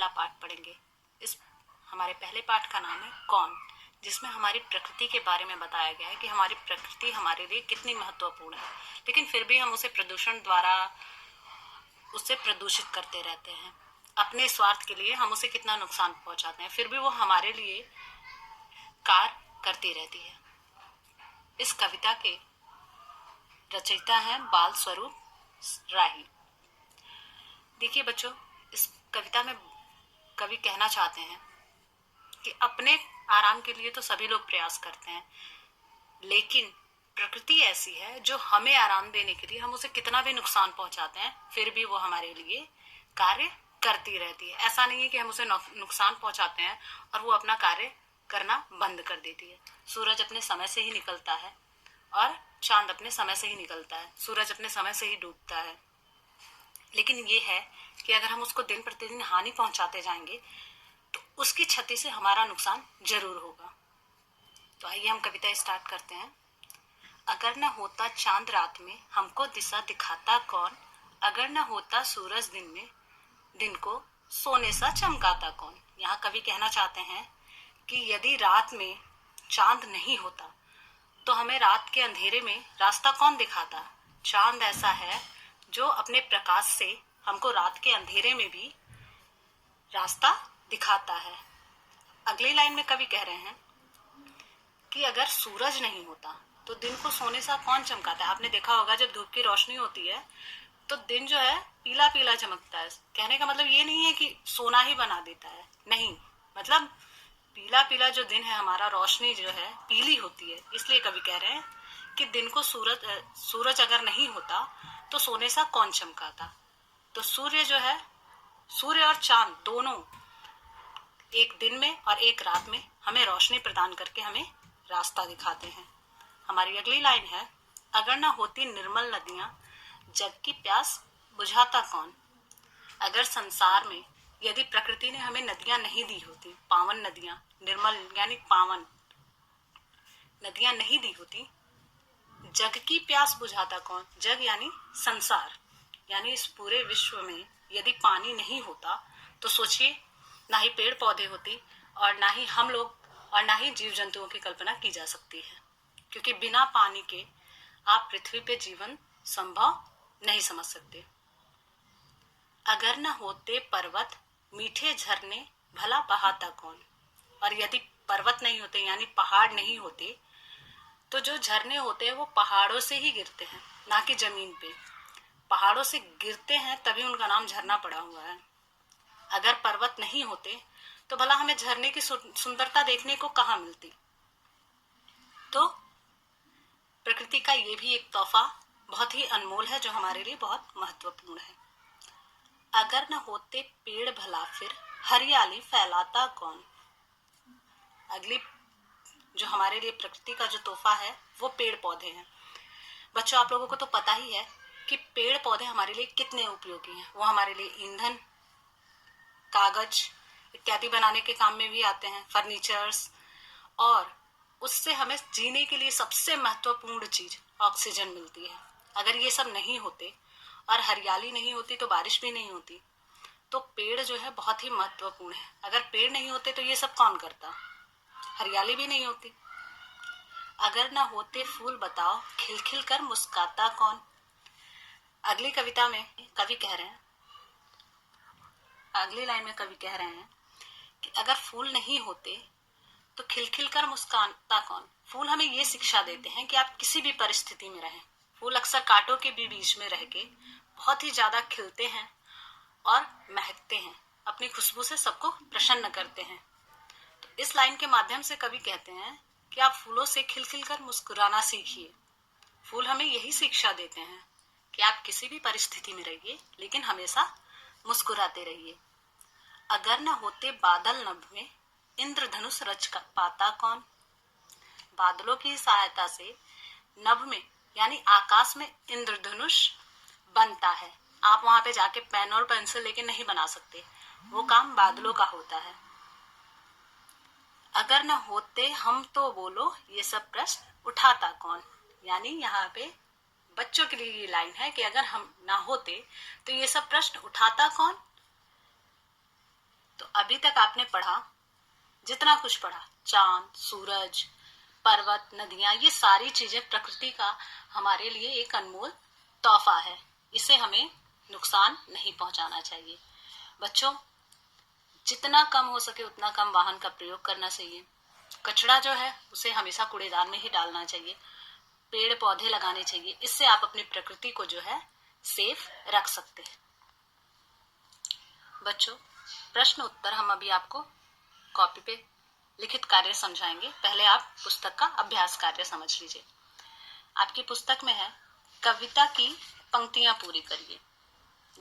पहला पाठ पढ़ेंगे। इस हमारे पहले पाठ का नाम है कौन, जिसमें हमारी प्रकृति के बारे में बताया गया है कि हमारी प्रकृति हमारे लिए कितनी महत्वपूर्ण है, लेकिन फिर भी हम उसे प्रदूषण द्वारा उससे प्रदूषित करते रहते हैं। अपने स्वार्थ के लिए हम उसे कितना नुकसान पहुंचाते हैं, फिर भी वो हमारे लिए कार्य करती रहती है। इस कविता के रचयिता हैं बाल स्वरूप राही। देखिए बच्चों, इस कविता में कवि कहना चाहते हैं कि अपने आराम के लिए तो सभी लोग प्रयास करते हैं, लेकिन प्रकृति ऐसी है जो हमें आराम देने के लिए हम उसे कितना भी नुकसान पहुंचाते हैं, फिर भी वो हमारे लिए कार्य करती रहती है। ऐसा नहीं है कि हम उसे नुकसान पहुंचाते हैं और वो अपना कार्य करना बंद कर देती है। सूरज अपने समय से ही निकलता है और चांद अपने समय से ही निकलता है, सूरज अपने समय से ही डूबता है, लेकिन ये है कि अगर हम उसको दिन प्रतिदिन हानि पहुंचाते जाएंगे तो उसकी क्षति से हमारा नुकसान जरूर होगा। तो आइए हम कविता स्टार्ट करते हैं। अगर न होता चांद रात में हमको दिशा दिखाता कौन, अगर न होता सूरज दिन में दिन को सोने सा चमकाता कौन। यहाँ कवि कहना चाहते हैं कि यदि रात में चांद नहीं होता तो हमें रात के अंधेरे में रास्ता कौन दिखाता। चांद ऐसा है जो अपने प्रकाश से हमको रात के अंधेरे में भी रास्ता दिखाता है। अगली लाइन में कवि कह रहे हैं कि अगर सूरज नहीं होता तो दिन को सोने सा कौन चमकाता है। आपने देखा होगा जब धूप की रोशनी होती है तो दिन जो है पीला पीला चमकता है। कहने का मतलब ये नहीं है कि सोना ही बना देता है, नहीं, मतलब पीला पीला जो दिन है हमारा, रोशनी जो है पीली होती है। इसलिए कवि कह रहे हैं कि दिन को सूरज अगर नहीं होता तो सोने सा कौन चमकाता। तो सूर्य जो है, सूर्य और चांद दोनों एक दिन में और एक रात में हमें रोशनी प्रदान करके हमें रास्ता दिखाते हैं। हमारी अगली लाइन है, अगर न होती निर्मल नदियां जग की प्यास बुझाता कौन। अगर संसार में यदि प्रकृति ने हमें नदियां नहीं दी होती, पावन नदियां, निर्मल यानी पावन नदियां नहीं दी होती, जग की प्यास बुझाता कौन। जग यानी संसार, यानी इस पूरे विश्व में यदि पानी नहीं होता तो सोचिए ना ही पेड़ पौधे होती और ना ही हम लोग और ना ही जीव जंतुओं की कल्पना की जा सकती है, क्योंकि बिना पानी के आप पृथ्वी पे जीवन संभव नहीं समझ सकते। अगर न होते पर्वत मीठे झरने भला बहाता कौन। और यदि पर्वत नहीं होते यानी पहाड़ नहीं होते तो जो झरने होते हैं वो पहाड़ों से ही गिरते हैं, ना कि जमीन पे। पहाड़ों से गिरते हैं तभी उनका नाम झरना पड़ा हुआ है। अगर पर्वत नहीं होते तो भला हमें झरने की सुंदरता देखने को कहाँ मिलती। तो प्रकृति का ये भी एक तोहफा बहुत ही अनमोल है जो हमारे लिए बहुत महत्वपूर्ण है। अगर न होते पेड़ भला फिर हरियाली फैलाता कौन। अगली जो हमारे लिए प्रकृति का जो तोहफा है वो पेड़ पौधे हैं। बच्चों, आप लोगों को तो पता ही है कि पेड़ पौधे हमारे लिए कितने उपयोगी हैं। वो हमारे लिए ईंधन, कागज इत्यादि बनाने के काम में भी आते हैं, फर्नीचर्स, और उससे हमें जीने के लिए सबसे महत्वपूर्ण चीज ऑक्सीजन मिलती है। अगर ये सब नहीं होते और हरियाली नहीं होती तो बारिश भी नहीं होती। तो पेड़ जो है बहुत ही महत्वपूर्ण है। अगर पेड़ नहीं होते तो ये सब कौन करता, हरियाली भी नहीं होती। अगर ना होते फूल बताओ खिलखिल कर मुस्काता कौन। अगली कविता में कवि कह रहे हैं, अगली लाइन में कवि कह रहे हैं कि अगर फूल नहीं होते तो खिलखिल कर मुस्काता कौन। फूल हमें ये शिक्षा देते हैं कि आप किसी भी परिस्थिति में रहें। फूल अक्सर कांटों के भी बीच में रह के बहुत ही ज्यादा खिलते हैं और महकते हैं, अपनी खुशबू से सबको प्रसन्न करते हैं। तो इस लाइन के माध्यम से कवि कहते हैं कि आप फूलों से खिलखिल कर मुस्कुराना सीखिए। फूल हमें यही शिक्षा देते हैं कि आप किसी भी परिस्थिति में रहिए लेकिन हमेशा मुस्कुराते रहिए। अगर न होते बादल नभ में इंद्रधनुष रच पाता कौन। बादलों की सहायता से नभ में यानी आकाश में इंद्रधनुष बनता है। आप वहां पे जाके पेन और पेंसिल लेके नहीं बना सकते, वो काम बादलों का होता है। अगर न होते हम तो बोलो ये सब प्रश्न उठाता कौन। यानी यहाँ पे बच्चों के लिए ये लाइन है कि अगर हम ना होते तो ये सब प्रश्न उठाता कौन। तो अभी तक आपने पढ़ा, जितना कुछ पढ़ा, चांद, सूरज, पर्वत, नदियां, ये सारी चीजें प्रकृति का हमारे लिए एक अनमोल तोहफा है। इसे हमें नुकसान नहीं पहुंचाना चाहिए। बच्चों, जितना कम हो सके उतना कम वाहन का प्रयोग करना चाहिए। कचरा जो है उसे हमेशा कूड़ेदान में ही डालना चाहिए। पेड़ पौधे लगाने चाहिए। इससे आप अपनी प्रकृति को जो है सेफ रख सकते हैं। बच्चों, प्रश्न उत्तर हम अभी आपको कॉपी पे लिखित कार्य समझाएंगे। पहले आप पुस्तक का अभ्यास कार्य समझ लीजिए। आपकी पुस्तक में है कविता की पंक्तियां पूरी करिए।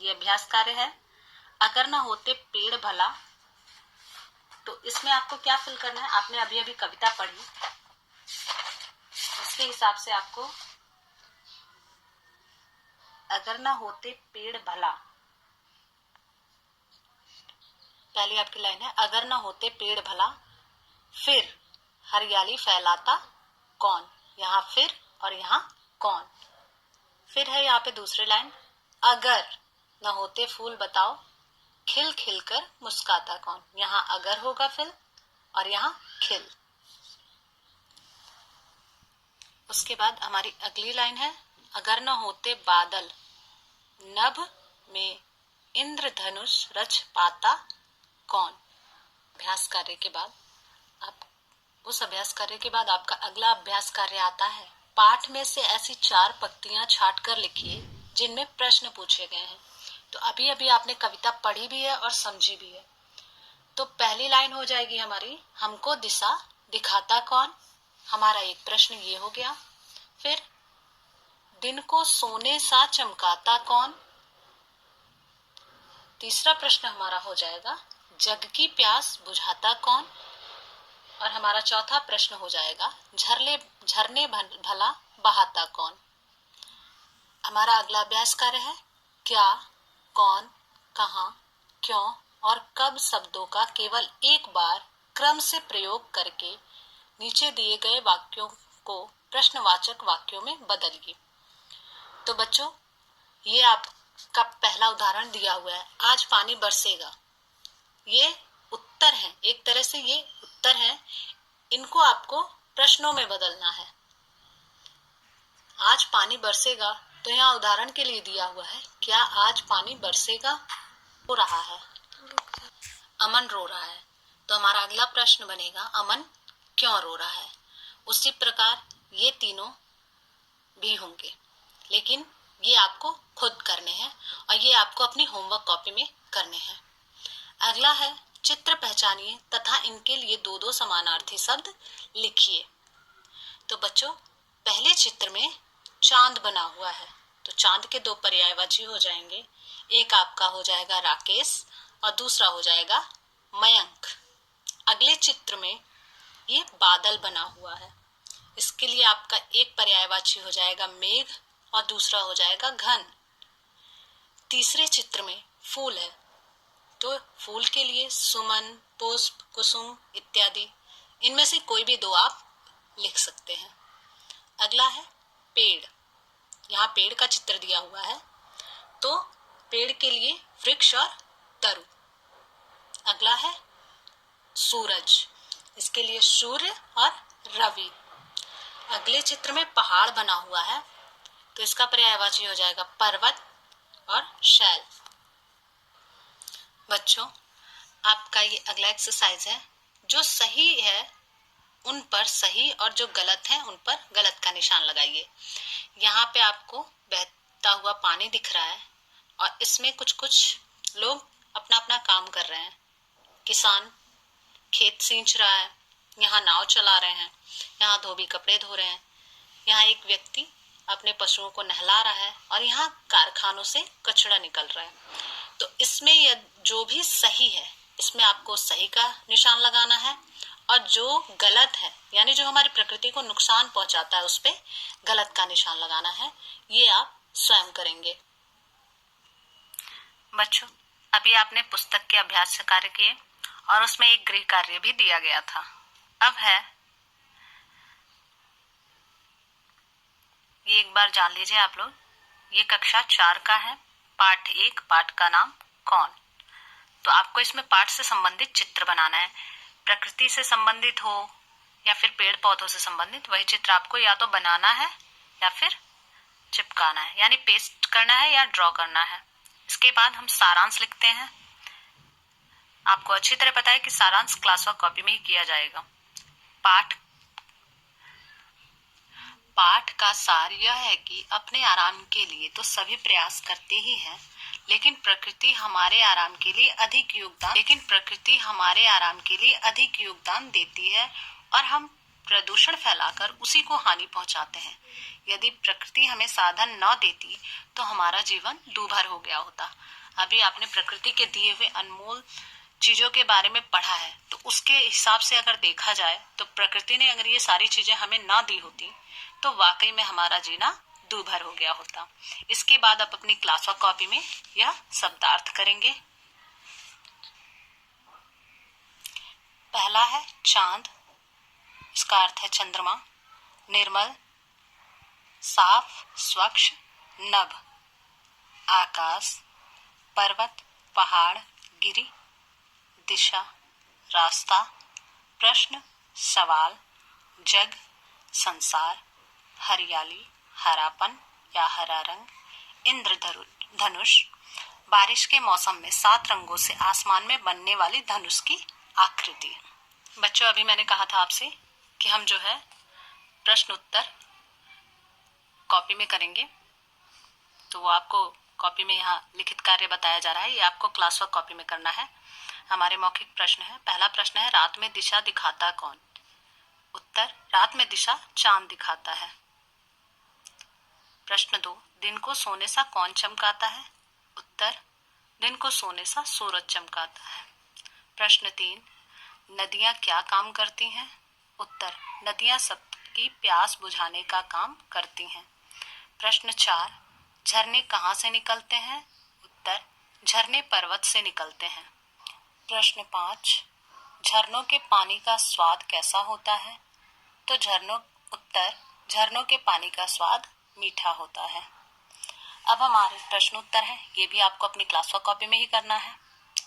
ये अभ्यास कार्य है। अगर ना होते पेड़ भला, तो इसमें आपको क्या फिल करना है? आपने अभी अभी कविता पढ़ी, इसके हिसाब से आपको अगर ना होते पेड़ भला, पहली आपकी लाइन है अगर ना होते पेड़ भला, फिर हरियाली फैलाता कौन। यहाँ फिर और यहाँ कौन। फिर है यहाँ पे दूसरी लाइन, अगर न होते फूल बताओ, खिल खिल कर मुस्काता कौन। यहाँ अगर होगा फिल और यहाँ खिल। उसके बाद हमारी अगली लाइन है, अगर न होते बादल, नभ में इंद्रधनुष रच पाता कौन। अभ्यास कार्य के बाद उस अभ्यास कार्य के बाद आपका अगला अभ्यास कार्य आता है, पाठ में से ऐसी 4 पंक्तियां छांट कर लिखिए जिनमें प्रश्न पूछे गए हैं। तो अभी अभी आपने कविता पढ़ी भी है और समझी भी है। तो पहली लाइन हो जाएगी हमारी, हमको दिशा दिखाता कौन। हमारा एक प्रश्न ये हो गया। फिर दिन को सोने सा चमकाता कौन। तीसरा प्रश्न हमारा हो जाएगा, जग की प्यास बुझाता कौन। और हमारा चौथा प्रश्न हो जाएगा, झरने भला बहाता कौन। हमारा अगला अभ्यास कार्य है, क्या, कौन, कहां, क्यों और कब शब्दों का केवल एक बार क्रम से प्रयोग करके नीचे दिए गए वाक्यों को प्रश्नवाचक वाक्यों में बदलिए। तो बच्चों, ये आपका पहला उदाहरण दिया हुआ है, आज पानी बरसेगा। ये उत्तर है, एक तरह से ये उत्तर है। इनको आपको प्रश्नों में बदलना है। आज पानी बरसेगा, तो यहाँ उदाहरण के लिए दिया हुआ है, क्या आज पानी बरसेगा। रो रहा है, अमन रो रहा है, तो हमारा अगला प्रश्न बनेगा, अमन क्यों रो रहा है। उसी प्रकार ये तीनों भी होंगे, लेकिन ये आपको खुद करने हैं और ये आपको अपनी होमवर्क कॉपी में करने हैं। अगला है, चित्र पहचानिए तथा इनके लिए 2-2 समानार्थी शब्द लिखिए। तो बच्चों, पहले चित्र में चांद बना हुआ है, तो चांद के 2 पर्यायवाची हो जाएंगे। एक आपका हो जाएगा राकेश और दूसरा हो जाएगा मयंक। अगले चित्र में ये बादल बना हुआ है, इसके लिए आपका एक पर्यायवाची हो जाएगा मेघ और दूसरा हो जाएगा घन। तीसरे चित्र में फूल है, तो फूल के लिए सुमन, पुष्प, कुसुम इत्यादि, इनमें से कोई भी 2 आप लिख सकते हैं। अगला है पेड़, यहाँ पेड़ का चित्र दिया हुआ है, तो पेड़ के लिए वृक्ष और तरु। अगला है सूरज, इसके लिए सूर्य और रवि। अगले चित्र में पहाड़ बना हुआ है, तो इसका पर्यायवाची हो जाएगा पर्वत और शैल। बच्चों, आपका ये अगला एक्सरसाइज है, जो सही है उन पर सही और जो गलत है उन पर गलत का निशान लगाइए। यहाँ पे आपको बहता हुआ पानी दिख रहा है और इसमें कुछ कुछ लोग अपना अपना काम कर रहे हैं। किसान खेत सींच रहा है, यहाँ नाव चला रहे हैं, यहाँ धोबी कपड़े धो रहे हैं, यहाँ एक व्यक्ति अपने पशुओं को नहला रहा है और यहाँ कारखानों से कचरा निकल रहा है। तो इसमें यह जो भी सही है, इसमें आपको सही का निशान लगाना है और जो गलत है, यानी जो हमारी प्रकृति को नुकसान पहुंचाता है, उस पे गलत का निशान लगाना है। ये आप स्वयं करेंगे। बच्चों, अभी आपने पुस्तक के अभ्यास से कार्य किए और उसमें एक गृह कार्य भी दिया गया था। अब है, ये एक बार जान लीजिए आप लोग, ये कक्षा 4 का है, पाठ 1, पाठ का नाम कौन। तो आपको इसमें पाठ से संबंधित चित्र बनाना है। प्रकृति से संबंधित हो या फिर पेड़ पौधों से संबंधित, वही चित्र आपको या तो बनाना है या फिर चिपकाना है, यानी पेस्ट करना है या ड्रॉ करना है। इसके बाद हम सारांश लिखते हैं। आपको अच्छी तरह पता है कि सारांश क्लास वर्क कॉपी में ही किया जाएगा। पाठ का सार यह है कि अपने आराम के लिए तो सभी प्रयास करते ही हैं, लेकिन प्रकृति हमारे आराम के लिए अधिक योगदान देती है और हम प्रदूषण फैलाकर उसी को हानि पहुंचाते हैं। यदि प्रकृति हमें साधन न देती तो हमारा जीवन दूभर हो गया होता। अभी आपने प्रकृति के दिए हुए अनमोल चीजों के बारे में पढ़ा है, तो उसके हिसाब से अगर देखा जाए तो प्रकृति ने अगर ये सारी चीजें हमें ना दी होती तो वाकई में हमारा जीना दूभर हो गया होता। इसके बाद आप अपनी क्लास वर्क कॉपी में यह शब्दार्थ करेंगे। पहला है चांद, इसका अर्थ है चंद्रमा। निर्मल, साफ, स्वच्छ, नभ। आकाश, पर्वत, पहाड़, गिरी। दिशा, रास्ता। प्रश्न, सवाल। जग, संसार। हरियाली, हरापन या हरा रंग। इंद्रधनुष, बारिश के मौसम में 7 रंगों से आसमान में बनने वाली धनुष की आकृति। बच्चों, अभी मैंने कहा था आपसे कि हम जो है प्रश्न उत्तर कॉपी में करेंगे, तो वो आपको कॉपी में यहाँ लिखित कार्य बताया जा रहा है, ये आपको क्लास वर्क कॉपी में करना है। हमारे मौखिक प्रश्न है। पहला प्रश्न है, रात में दिशा दिखाता कौन? उत्तर, रात में दिशा चांद दिखाता है। प्रश्न 2, दिन को सोने सा कौन चमकाता है? उत्तर, दिन को सोने सा सूरज चमकाता है। प्रश्न 3, नदियां क्या काम करती हैं? उत्तर, नदियां सबकी प्यास बुझाने का काम करती हैं। प्रश्न 4, झरने कहाँ से निकलते हैं? उत्तर, झरने पर्वत से निकलते हैं। प्रश्न 5, झरनों के पानी का स्वाद कैसा होता है? तो झरनों के पानी का स्वाद मीठा होता है। अब हमारे प्रश्न उत्तर है, ये भी आपको अपनी क्लास वर्क कॉपी में ही करना है।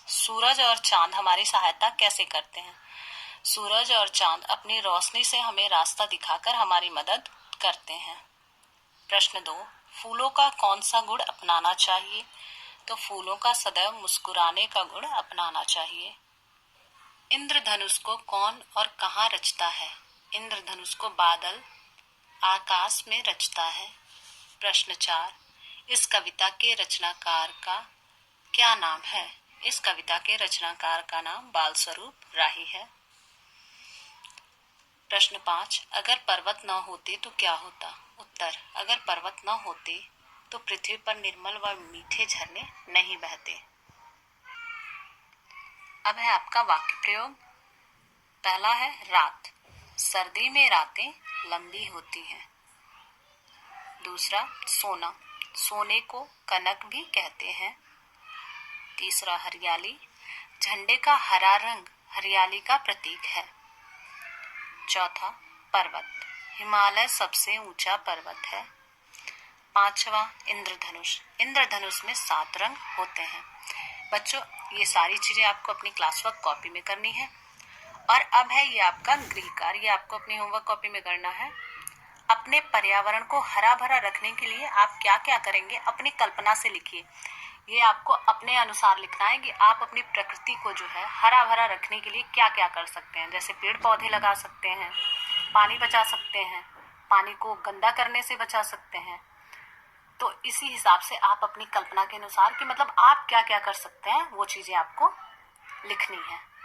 सूरज और चांद हमारी सहायता कैसे करते हैं? सूरज और चांद अपनी रोशनी से हमें रास्ता दिखाकर हमारी मदद करते हैं। प्रश्न 2, फूलों का कौन सा गुण अपनाना चाहिए? तो फूलों का सदैव मुस्कुराने का गुण अपनाना चाहिए। इंद्रधनुष को कौन और कहाँ रचता है? इंद्रधनुष को बादल, आकाश में रचता है। प्रश्न 4, इस कविता के रचनाकार का क्या नाम है? इस कविता के रचनाकार का नाम बाल स्वरूप राही है। प्रश्न 5, अगर पर्वत न होते तो क्या होता? उत्तर, अगर पर्वत न होते तो पृथ्वी पर निर्मल व मीठे झरने नहीं बहते। अब है आपका वाक्य प्रयोग। पहला है रात, सर्दी में रातें लंबी होती हैं। दूसरा, सोना, सोने को कनक भी कहते हैं। तीसरा, हरियाली, झंडे का हरा रंग हरियाली का प्रतीक है। चौथा, पर्वत, हिमालय सबसे ऊंचा पर्वत है। पांचवा, इंद्रधनुष, इंद्रधनुष में 7 रंग होते हैं। बच्चों, ये सारी चीजें आपको अपनी क्लास वर्क कॉपी में करनी है। और अब है ये आपका गृह कार्य, ये आपको अपनी होमवर्क कॉपी में करना है। अपने पर्यावरण को हरा भरा रखने के लिए आप क्या क्या करेंगे, अपनी कल्पना से लिखिए। ये आपको अपने अनुसार लिखना है कि आप अपनी प्रकृति को जो है हरा भरा रखने के लिए क्या क्या कर सकते हैं। जैसे पेड़ पौधे लगा सकते हैं, पानी बचा सकते हैं, पानी को गंदा करने से बचा सकते हैं। तो इसी हिसाब से आप अपनी कल्पना के अनुसार कि मतलब आप क्या क्या कर सकते हैं वो चीजें आपको लिखनी है।